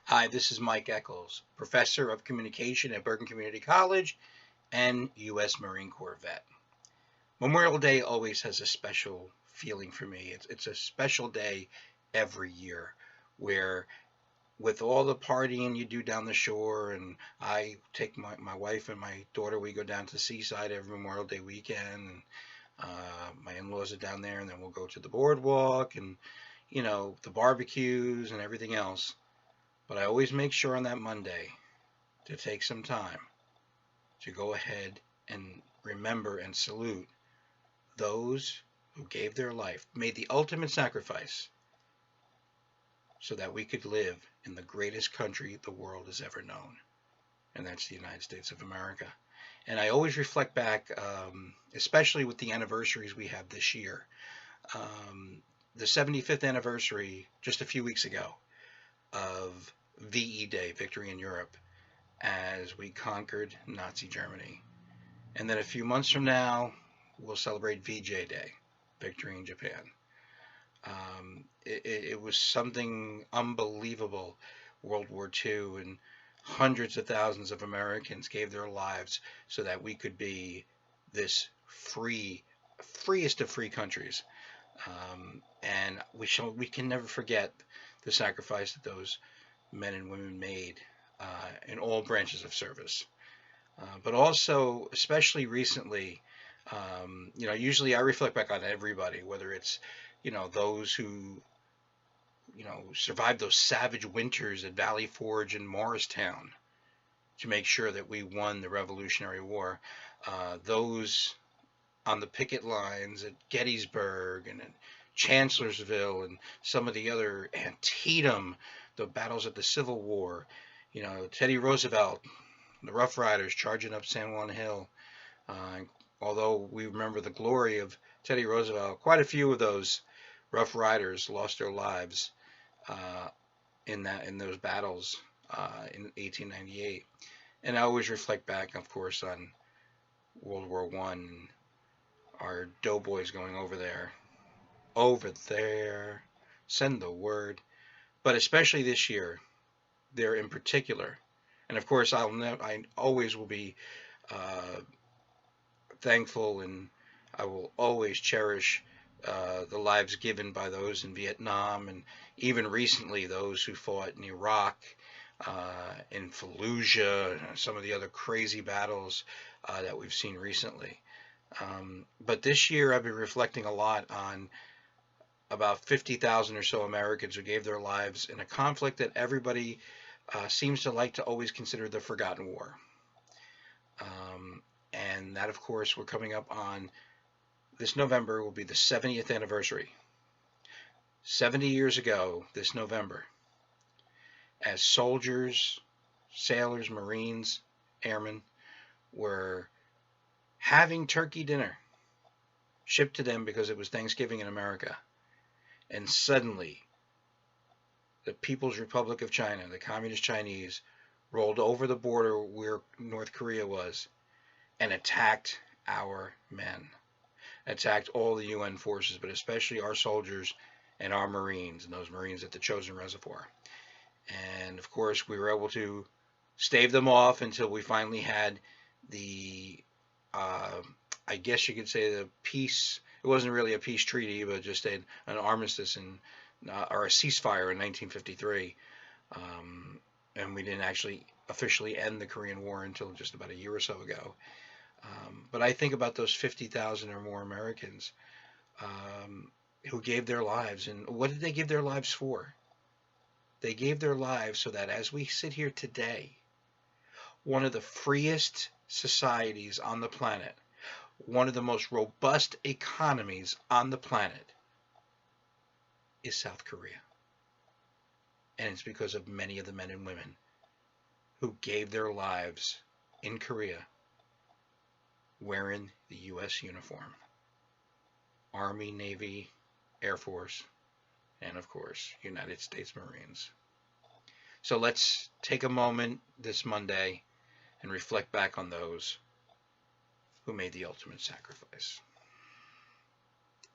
Hi, this is Mike Eccles, Professor of Communication at Bergen Community College and U.S. Marine Corps vet. Memorial Day always has a special feeling for me. It's a special day every year where, with all the partying you do down the shore, and I take my wife and my daughter, we go down to the seaside every Memorial Day weekend. And, my in laws are down there, and then we'll go to the boardwalk and, the barbecues and everything else. But I always make sure on that Monday to take some time to go ahead and remember and salute those who gave their life, made the ultimate sacrifice so that we could live in the greatest country the world has ever known, and that's the United States of America. And I always reflect back, especially with the anniversaries we have this year. Um, the 75th anniversary, just a few weeks ago, of VE Day, Victory in Europe, as we conquered Nazi Germany. And then a few months from now, we'll celebrate VJ Day, Victory in Japan. It was something unbelievable, World War II, and hundreds of thousands of Americans gave their lives so that we could be this freest of free countries. And we can never forget the sacrifice that those men and women made in all branches of service. But also, especially recently, usually I reflect back on everybody, whether it's, those who, survived those savage winters at Valley Forge and Morristown to make sure that we won the Revolutionary War. Those on the picket lines at Gettysburg and at Chancellorsville and some of the other Antietam, the battles of the Civil War. Teddy Roosevelt, the Rough Riders charging up San Juan Hill. Uh, Although we remember the glory of Teddy Roosevelt, quite a few of those Rough Riders lost their lives in those battles in 1898. And I always reflect back, of course, on World War One, our doughboys going over there, send the word. But especially this year, there in particular, and of course, I always will be uh, thankful, and I will always cherish the lives given by those in Vietnam, and even recently those who fought in Iraq, in Fallujah, and some of the other crazy battles that we've seen recently. But this year I've been reflecting a lot on about 50,000 or so Americans who gave their lives in a conflict that everybody seems to like to always consider the forgotten war. And that, of course, we're coming up on this November will be the 70th anniversary. 70 years ago, this November, as soldiers, sailors, Marines, airmen were having turkey dinner shipped to them because it was Thanksgiving in America. And suddenly, the People's Republic of China, the Communist Chinese, rolled over the border where North Korea was and attacked our men, attacked all the UN forces, but especially our soldiers and our Marines, and those Marines at the Chosin Reservoir. And of course, we were able to stave them off until we finally had the, uh, I guess you could say, the peace. It wasn't really a peace treaty, but just an armistice or a ceasefire in 1953. And we didn't actually officially end the Korean War until just about a year or so ago. But I think about those 50,000 or more Americans who gave their lives. And what did they give their lives for? They gave their lives so that as we sit here today, one of the freest societies on the planet, one of the most robust economies on the planet, is South Korea. And it's because of many of the men and women who gave their lives in Korea wearing the U.S. uniform. Army, Navy, Air Force, and of course, United States Marines. So let's take a moment this Monday and reflect back on those who made the ultimate sacrifice.